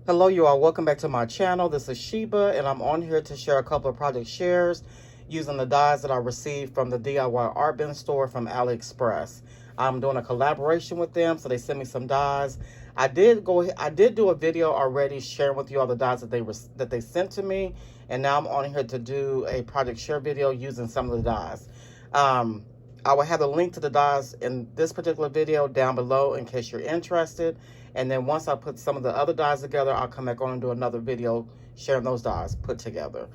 Hello you all, welcome back to my channel. This is Sheba and I'm on here to share a couple of project shares using the dies that I received from the DIY Artbin Store from AliExpress. I'm doing a collaboration with them, so they sent me some dies. I did do a video already sharing with you all the dies that they sent to me, and now I'm on here to do a project share video using some of the dies. I will have the link to the dies in this particular video down below in case you're interested. And then once I put some of the other dies together, I'll come back on and do another video sharing those dies put together.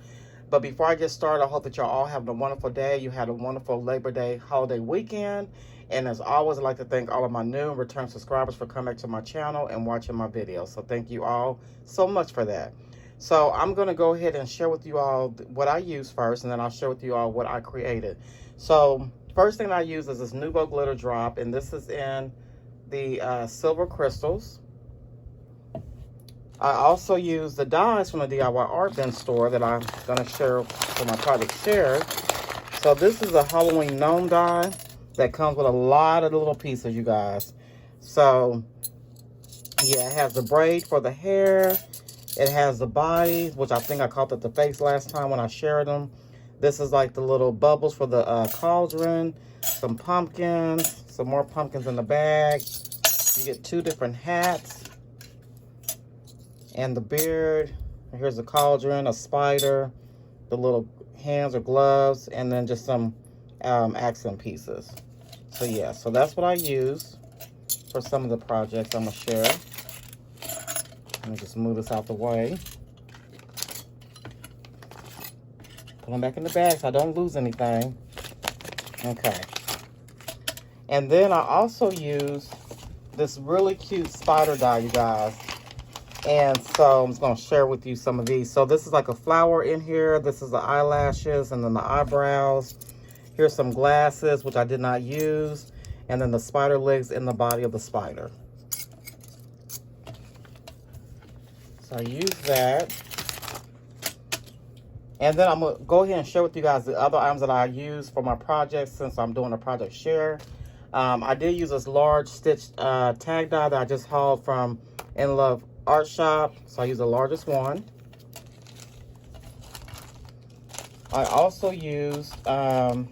But before I get started, I hope that y'all all having a wonderful day. You had a wonderful Labor Day holiday weekend. And as always, I'd like to thank all of my new and return subscribers for coming back to my channel and watching my videos. So thank you all so much for that. So I'm going to go ahead and share with you all what I use first, and then I'll share with you all what I created. So first thing I use is this Nouveau glitter drop, and this is in the silver crystals. I also use the dies from the DIY Artbin Store that I'm going to share for my project share. So this is a Halloween gnome die that comes with a lot of little pieces, you guys. So yeah, it has the braid for the hair. It has the body, which I think I called it the face last time when I shared them. This is like the little bubbles for the cauldron, some pumpkins, some more pumpkins in the bag. You get 2 different hats and the beard. And here's the cauldron, a spider, the little hands or gloves, and then just some accent pieces. So yeah, so that's what I use for some of the projects I'm gonna share. Let me just move this out the way. Put them back in the bag so I don't lose anything. Okay. And then I also use this really cute spider die, you guys. And so I'm just going to share with you some of these. So this is like a flower in here. This is the eyelashes and then the eyebrows. Here's some glasses, which I did not use. And then the spider legs in the body of the spider. So I use that. And then I'm going to go ahead and share with you guys the other items that I use for my project since I'm doing a project share. I did use this large stitched tag die that I just hauled from In Love Art Shop. So I use the largest one. I also used, from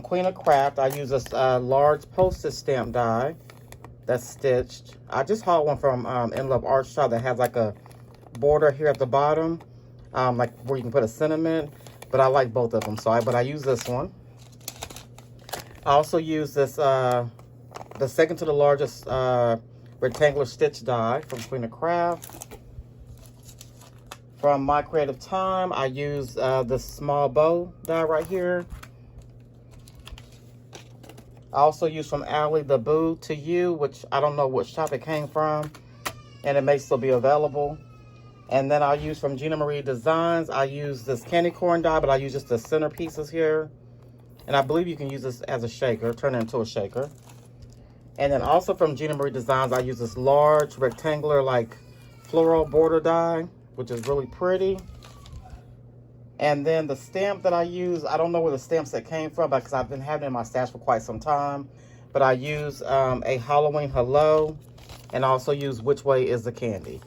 Queen of Craft, I use this large postage stamp die that's stitched. I just hauled one from In Love Art Shop that has like a border here at the bottom, like where you can put a sentiment. But I like both of them, so but I use this one. I also use this, the second to the largest rectangular stitch die from Queen of Craft. From My Creative Time, I use this small bow die right here. I also use from Ali the Boo to You, which I don't know what shop it came from, and it may still be available. And then I use from Gina Marie Designs, I use this candy corn die, but I use just the center pieces here. And I believe you can use this as a shaker, turn it into a shaker. And then also from Gina Marie Designs, I use this large rectangular like floral border die, which is really pretty. And then the stamp that I use, I don't know where the stamp set came from because I've been having it in my stash for quite some time. But I use a Halloween Hello, and I also use Which Way is the Candy.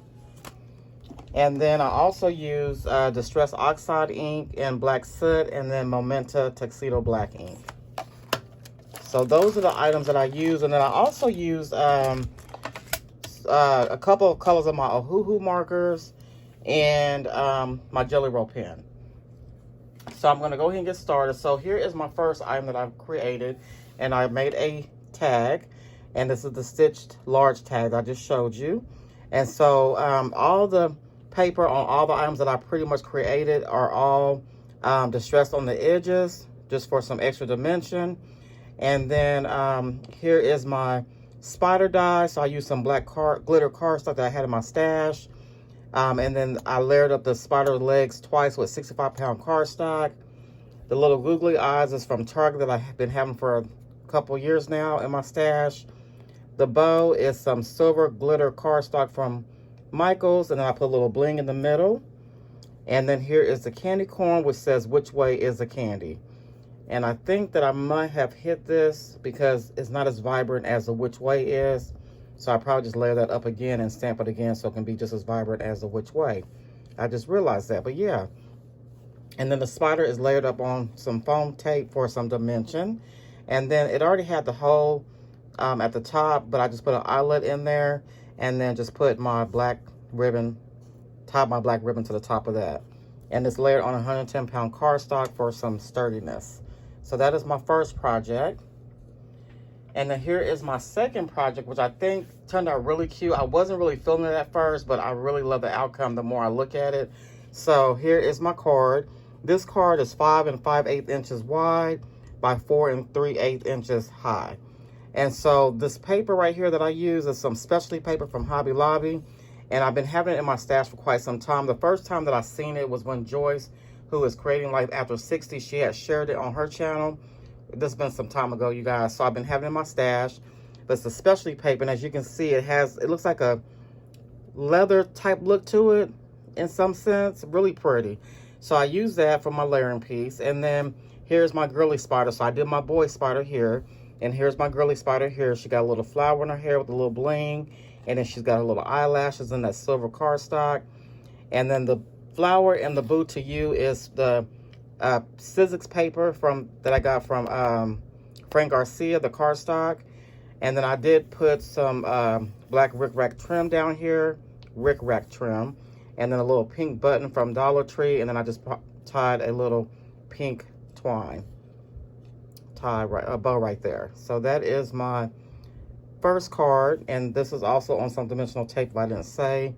And then I also use Distress Oxide ink and Black Soot, and then Momenta Tuxedo Black ink. So those are the items that I use. And then I also use a couple of colors of my Ohuhu markers and my Jelly Roll pen. So I'm going to go ahead and get started. So here is my first item that I've created, and I made a tag, and this is the stitched large tag that I just showed you. And so all the paper on all the items that I pretty much created are all distressed on the edges just for some extra dimension. And then here is my spider die. So I used some black glitter cardstock that I had in my stash. And then I layered up the spider legs twice with 65-pound cardstock. The little googly eyes is from Target that I've been having for a couple years now in my stash. The bow is some silver glitter cardstock from Michael's, and then I put a little bling in the middle. And then here is the candy corn, which says Which Way is the Candy. And I think that I might have hit this because it's not as vibrant as the Which Way is. So I probably just layer that up again and stamp it again so it can be just as vibrant as the which way. I just realized that, but yeah. And then the spider is layered up on some foam tape for some dimension. And then it already had the hole at the top, but I just put an eyelet in there and then just put my black ribbon, tied my black ribbon to the top of that. And it's layered on 110-pound cardstock for some sturdiness. So that is my first project. And then here is my second project, which I think turned out really cute. I wasn't really feeling it at first, but I really love the outcome the more I look at it. So here is my card. This card is 5 5/8 inches wide by 4 3/8 inches high. And so this paper right here that I use is some specialty paper from Hobby Lobby. And I've been having it in my stash for quite some time. The first time that I seen it was when Joyce, who is Creating Life After 60, she had shared it on her channel. This has been some time ago, you guys. So I've been having it in my stash. But it's a specialty paper, and as you can see, it looks like a leather type look to it in some sense. Really pretty. So I use that for my layering piece. And then here's my girly spider. So I did my boy spider here. And here's my girly spider here. She got a little flower in her hair with a little bling. And then she's got her little eyelashes in that silver cardstock. And then the flower and the boo to you is the Sizzix paper that I got from Frank Garcia, the cardstock. And then I did put some black rickrack trim down here, rickrack trim, and then a little pink button from Dollar Tree, and then I just tied a little pink twine a bow right there. So that is my first card, and this is also on some dimensional tape if I didn't say.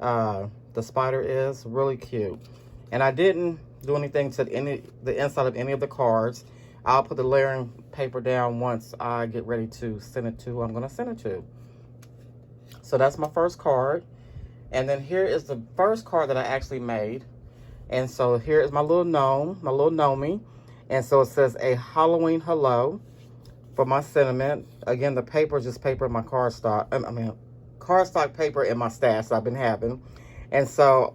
The spider is really cute, and I didn't do anything to the inside of any of the cards. I'll put the layering paper down once I get ready to send it to who I'm going to send it to. So that's my first card. And then here is the first card that I actually made. And so here is my little gnome, my little gnomie. And so it says a Halloween hello for my sentiment. Again, the paper is just paper in my cardstock. Cardstock paper in my stash that I've been having. And so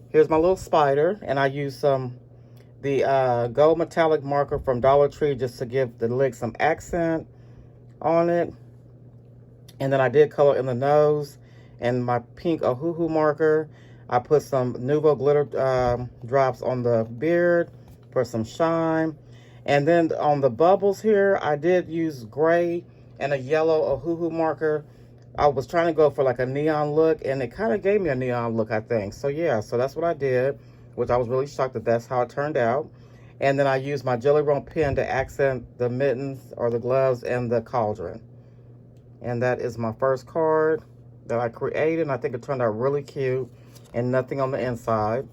here's my little spider. And I use the gold metallic marker from Dollar Tree just to give the leg some accent on it. And then I did color in the nose. And my pink Ohuhu marker, I put some Nuvo glitter drops on the beard for some shine. And then on the bubbles here, I did use gray and a yellow Ohuhu marker. I was trying to go for like a neon look, and it kind of gave me a neon look, I think. So yeah, so that's what I did, which I was really shocked that that's how it turned out. And then I used my Jelly Roll pen to accent the mittens or the gloves and the cauldron. And that is my first card that I created, and I think it turned out really cute, and nothing on the inside.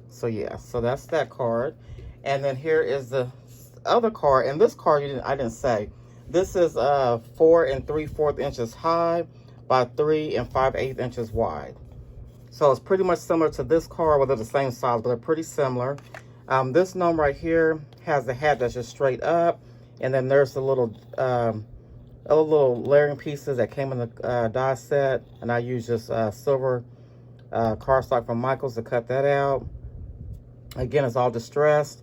So yeah, so that's that card. And then here is the other card, and this card I didn't say. This is 4 3/4 inches high by 3 5/8 inches wide. So it's pretty much similar to this card, well, they're the same size, but they're pretty similar. This gnome right here has the hat that's just straight up, and then there's the little layering pieces that came in the die set, and I used just silver cardstock from Michaels to cut that out. Again, it's all distressed.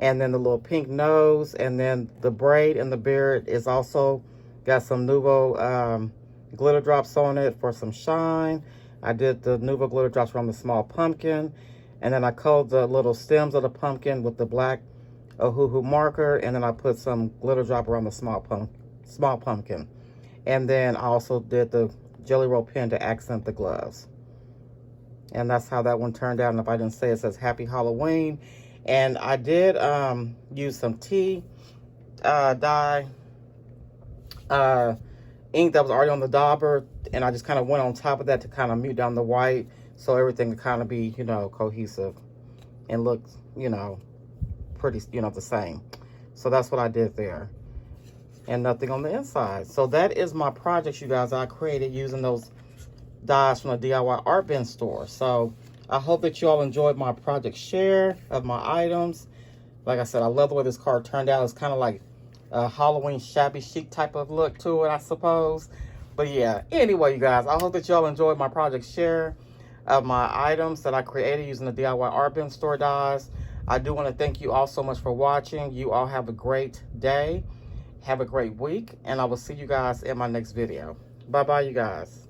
And then the little pink nose, and then the braid and the beard is also got some Nuvo glitter drops on it for some shine. I did the Nuvo glitter drops from the small pumpkin, and then I colored the little stems of the pumpkin with the black Ohuhu marker, and then I put some glitter drop around the small pumpkin. And then I also did the Jelly Roll pen to accent the gloves. And that's how that one turned out. And if I didn't say, it says Happy Halloween. And I did use some tea dye ink that was already on the dauber, and I just kind of went on top of that to kind of mute down the white so everything could kind of be, you know, cohesive and look, you know, pretty, you know, the same. So that's what I did there. And nothing on the inside. So that is my project, you guys, I created using those dies from the DIY Artbin Store. So I hope that you all enjoyed my project share of my items. Like I said, I love the way this card turned out. It's kind of like a Halloween shabby chic type of look to it, I suppose. But yeah, anyway, you guys, I hope that you all enjoyed my project share of my items that I created using the DIY Artbin Store dies. I do want to thank you all so much for watching. You all have a great day. Have a great week, and I will see you guys in my next video. Bye-bye, you guys.